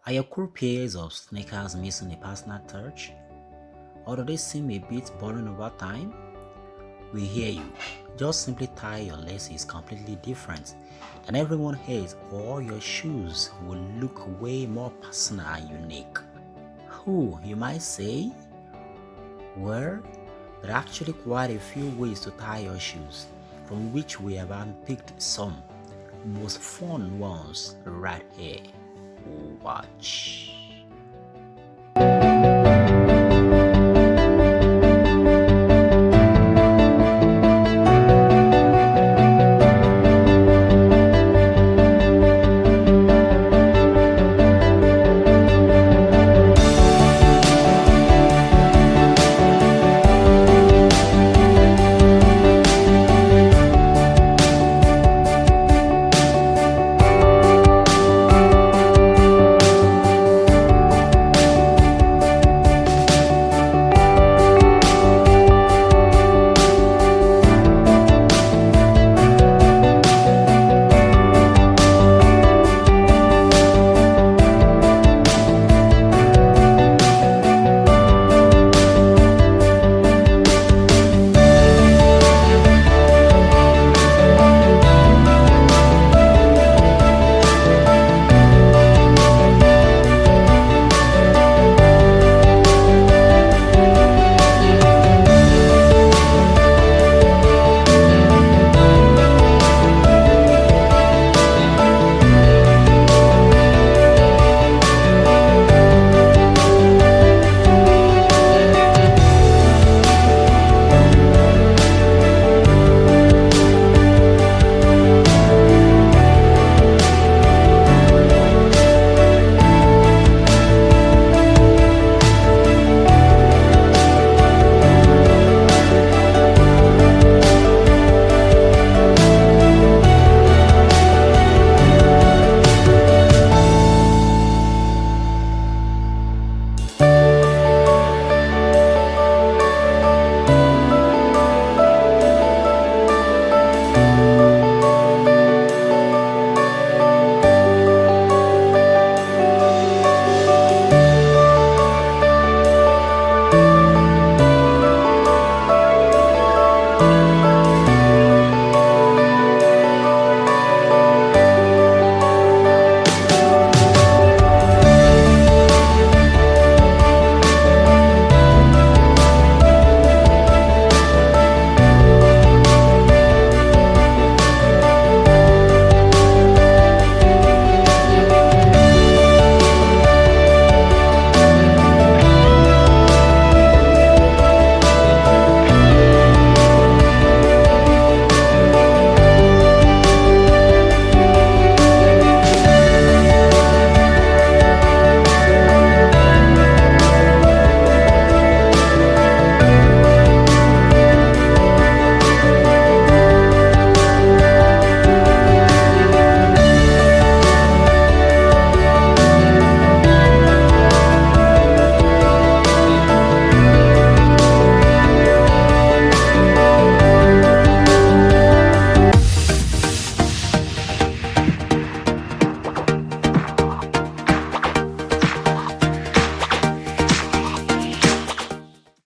Are your cool pairs of sneakers missing a personal touch? Or do they seem a bit boring over time? We hear you. Just simply tie your laces completely different than everyone else, or your shoes will look way more personal and unique. Who, you might say? Well, there are actually quite a few ways to tie your shoes, from which we have handpicked some most fun ones right here. Watch.